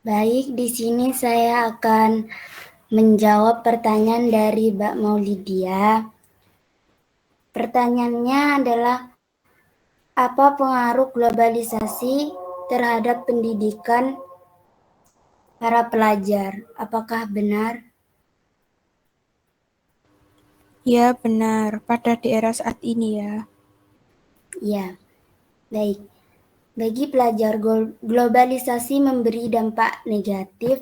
Baik, di sini saya akan menjawab pertanyaan dari Mbak Maulidia. Pertanyaannya adalah, apa pengaruh globalisasi terhadap pendidikan para pelajar? Apakah benar? Ya, benar. Pada di era saat ini ya. Ya, baik. Bagi pelajar, globalisasi memberi dampak negatif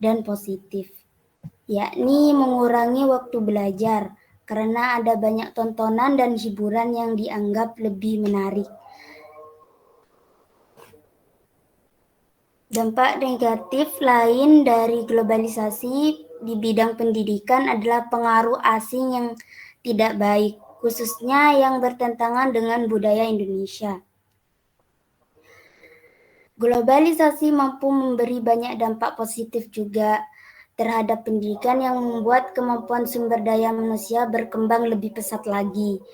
dan positif, yakni mengurangi waktu belajar karena ada banyak tontonan dan hiburan yang dianggap lebih menarik. Dampak negatif lain dari globalisasi di bidang pendidikan adalah pengaruh asing yang tidak baik, khususnya yang bertentangan dengan budaya Indonesia. Globalisasi mampu memberi banyak dampak positif juga terhadap pendidikan yang membuat kemampuan sumber daya manusia berkembang lebih pesat lagi.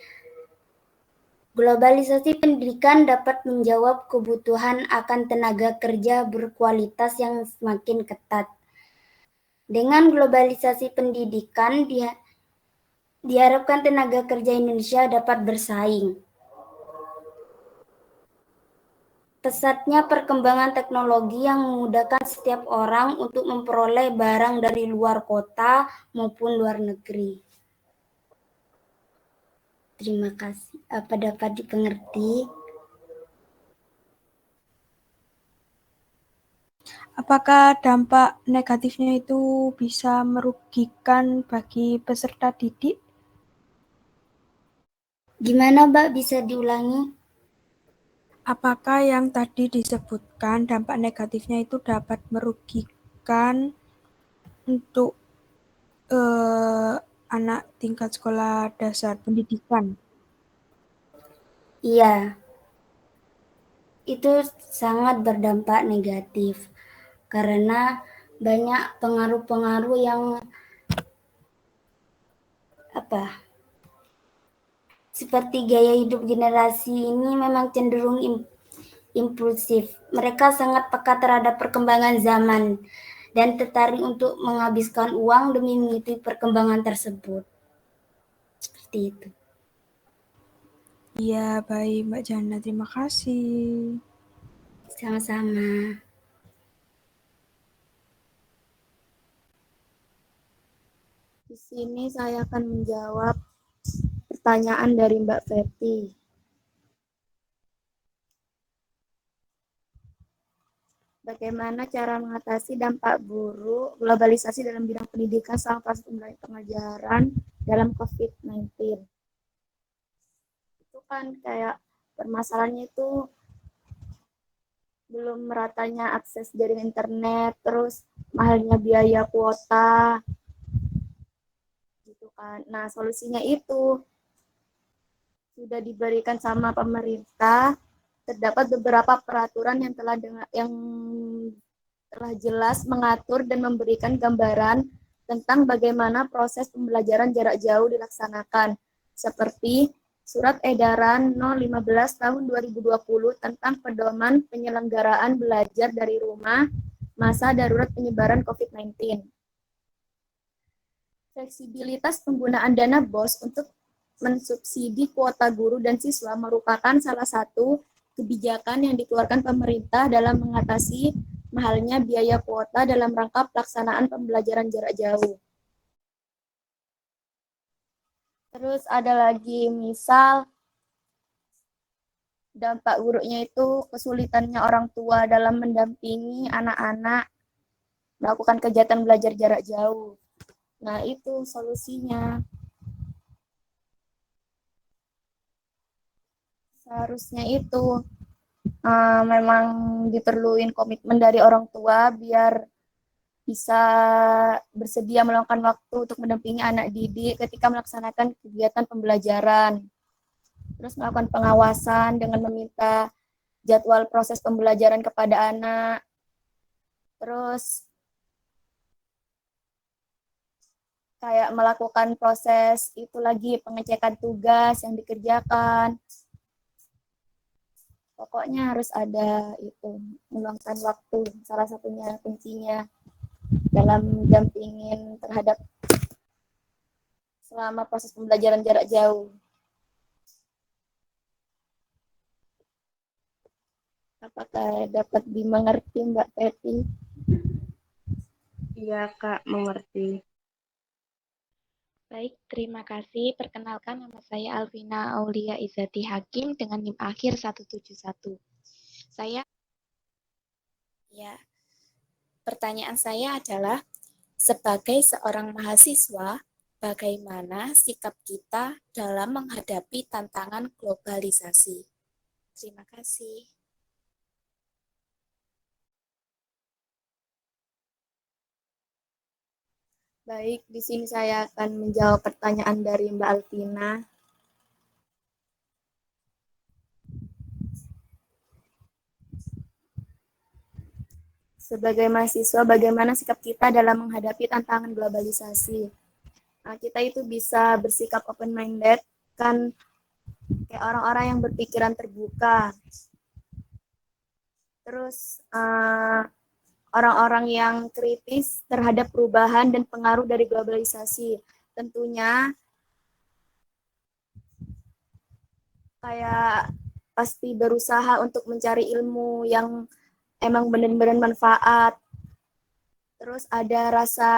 Globalisasi pendidikan dapat menjawab kebutuhan akan tenaga kerja berkualitas yang semakin ketat. Dengan globalisasi pendidikan, diharapkan tenaga kerja Indonesia dapat bersaing. Pesatnya perkembangan teknologi yang memudahkan setiap orang untuk memperoleh barang dari luar kota maupun luar negeri. Terima kasih. Apa dapat dipengerti? Apakah dampak negatifnya itu bisa merugikan bagi peserta didik? Gimana, Mbak? Bisa diulangi? Apakah yang tadi disebutkan dampak negatifnya itu dapat merugikan untuk anak tingkat sekolah dasar pendidikan? Iya, itu sangat berdampak negatif karena banyak pengaruh-pengaruh yang seperti gaya hidup generasi ini memang cenderung impulsif. Mereka sangat peka terhadap perkembangan zaman dan tertarik untuk menghabiskan uang demi mengikuti perkembangan tersebut. Seperti itu. Iya, baik Mbak Jana, terima kasih. Sama-sama. Di sini saya akan menjawab pertanyaan dari Mbak Feti. Bagaimana cara mengatasi dampak buruk globalisasi dalam bidang pendidikan selama proses pengajaran dalam COVID-19? Itu kan kayak permasalahannya itu belum meratanya akses jaringan internet, terus mahalnya biaya kuota, gitu kan. Nah, solusinya itu sudah diberikan sama pemerintah. Terdapat beberapa peraturan yang telah jelas mengatur dan memberikan gambaran tentang bagaimana proses pembelajaran jarak jauh dilaksanakan, seperti Surat Edaran No. 15 Tahun 2020 tentang pedoman penyelenggaraan belajar dari rumah masa darurat penyebaran COVID-19. Fleksibilitas penggunaan dana BOS untuk mensubsidi kuota guru dan siswa merupakan salah satu kebijakan yang dikeluarkan pemerintah dalam mengatasi mahalnya biaya kuota dalam rangka pelaksanaan pembelajaran jarak jauh. Terus ada lagi misal dampak buruknya itu kesulitannya orang tua dalam mendampingi anak-anak melakukan kegiatan belajar jarak jauh. Nah, itu solusinya. Seharusnya itu memang diperluin komitmen dari orang tua biar bisa bersedia meluangkan waktu untuk mendampingi anak didik ketika melaksanakan kegiatan pembelajaran. Terus melakukan pengawasan dengan meminta jadwal proses pembelajaran kepada anak. Terus kayak melakukan proses itu lagi pengecekan tugas yang dikerjakan. Pokoknya harus ada itu, meluangkan waktu, salah satunya kuncinya dalam dampingin terhadap selama proses pembelajaran jarak jauh. Apakah dapat dimengerti Mbak Peti? Iya, Kak, mengerti. Baik, terima kasih. Perkenalkan, nama saya Alvina Aulia Izati Hakim dengan NIM akhir 171. Pertanyaan saya adalah, sebagai seorang mahasiswa, bagaimana sikap kita dalam menghadapi tantangan globalisasi? Terima kasih. Baik, di sini saya akan menjawab pertanyaan dari Mbak Alvina. Sebagai mahasiswa, bagaimana sikap kita dalam menghadapi tantangan globalisasi? Nah, kita itu bisa bersikap open-minded, kan kayak orang-orang yang berpikiran terbuka. Terus orang-orang yang kritis terhadap perubahan dan pengaruh dari globalisasi. Tentunya kayak pasti berusaha untuk mencari ilmu yang emang benar-benar manfaat. Terus ada rasa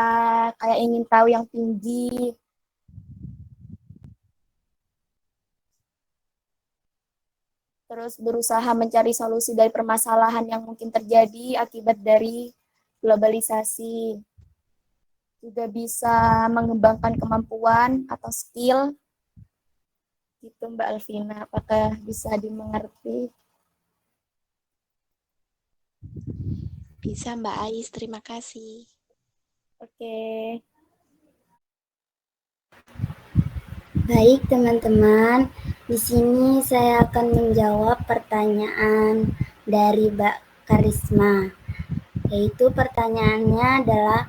kayak ingin tahu yang tinggi. Terus berusaha mencari solusi dari permasalahan yang mungkin terjadi akibat dari globalisasi. Juga bisa mengembangkan kemampuan atau skill. Gitu Mbak Alvina, apakah bisa dimengerti? Bisa Mbak Ais, terima kasih. Oke. Baik teman-teman, di sini saya akan menjawab pertanyaan dari Mbak Karisma. Yaitu pertanyaannya adalah,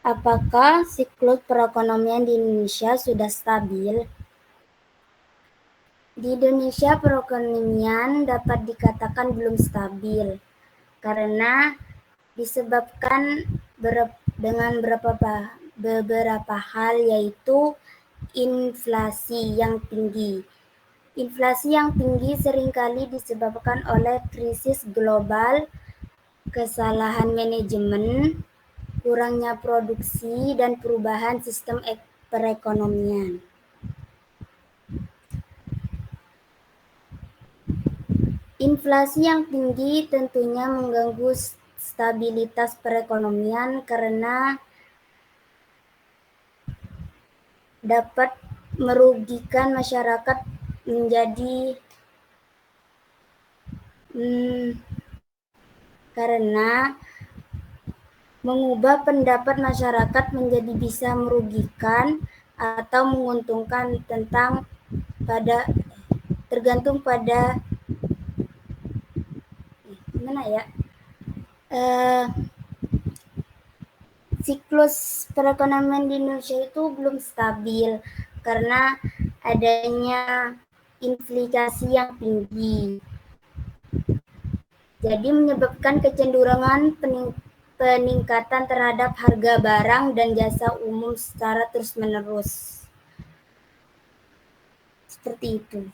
apakah siklus perekonomian di Indonesia sudah stabil? Di Indonesia perekonomian dapat dikatakan belum stabil karena disebabkan dengan beberapa hal, yaitu inflasi yang tinggi. Inflasi yang tinggi seringkali disebabkan oleh krisis global, kesalahan manajemen, kurangnya produksi, dan perubahan sistem perekonomian. Inflasi yang tinggi tentunya mengganggu stabilitas perekonomian karena dapat merugikan masyarakat menjadi karena mengubah pendapat masyarakat menjadi bisa merugikan atau menguntungkan tergantung pada siklus perekonomian di Indonesia itu belum stabil karena adanya inflasi yang tinggi. Jadi menyebabkan kecenderungan peningkatan terhadap harga barang dan jasa umum secara terus-menerus. Seperti itu.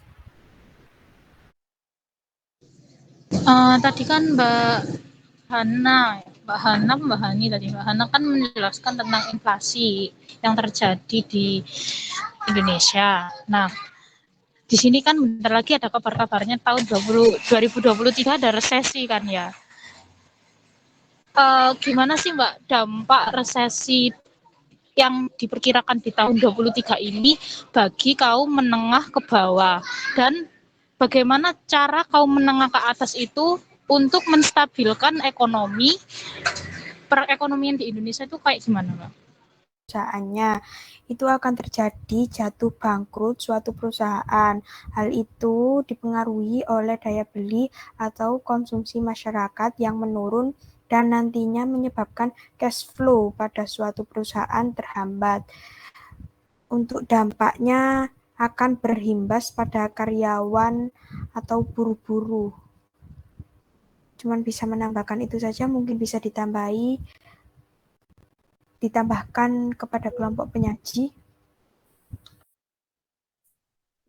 Tadi kan Mbak Hana kan menjelaskan tentang inflasi yang terjadi di Indonesia. Nah, di sini kan bentar lagi ada kabar-kabarnya tahun 2023 ada resesi kan ya. Gimana sih Mbak dampak resesi yang diperkirakan di tahun 2023 ini bagi kaum menengah ke bawah, dan bagaimana cara kaum menengah ke atas itu untuk menstabilkan perekonomian di Indonesia itu kayak gimana, Mbak? Perusahaannya itu akan terjadi jatuh bangkrut suatu perusahaan. Hal itu dipengaruhi oleh daya beli atau konsumsi masyarakat yang menurun dan nantinya menyebabkan cash flow pada suatu perusahaan terhambat. Untuk dampaknya akan berimbas pada karyawan atau buruh-buruh. Cuman bisa menambahkan itu saja, mungkin bisa ditambahkan kepada kelompok penyaji.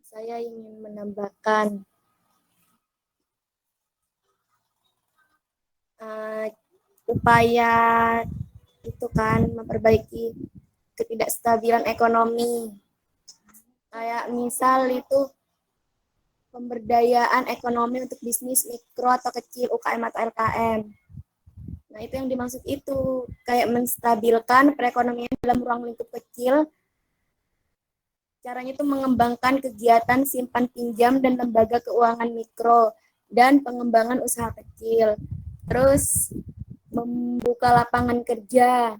Saya ingin menambahkan upaya itu kan memperbaiki ketidakstabilan ekonomi. Kayak misal itu pemberdayaan ekonomi untuk bisnis mikro atau kecil, UKM atau LKM. Nah, itu yang dimaksud itu, kayak menstabilkan perekonomian dalam ruang lingkup kecil. Caranya itu mengembangkan kegiatan simpan pinjam dan lembaga keuangan mikro dan pengembangan usaha kecil. Terus membuka lapangan kerja.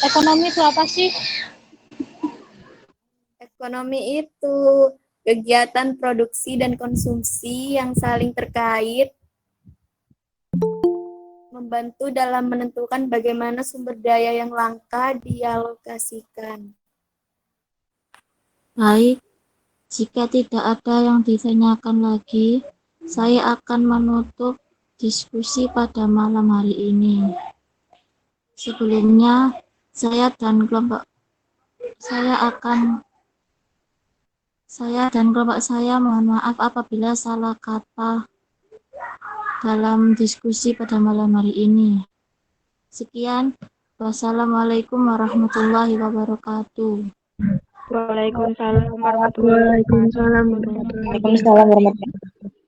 Ekonomi itu apa sih? Ekonomi itu kegiatan produksi dan konsumsi yang saling terkait, membantu dalam menentukan bagaimana sumber daya yang langka dialokasikan. Baik, jika tidak ada yang ditanyakan lagi, saya akan menutup diskusi pada malam hari ini. Sebelumnya, saya dan kelompok saya mohon maaf apabila salah kata dalam diskusi pada malam hari ini. Sekian, wassalamualaikum warahmatullahi wabarakatuh. Waalaikumsalam warahmatullahi wabarakatuh. Waalaikumsalam warahmatullahi wabarakatuh.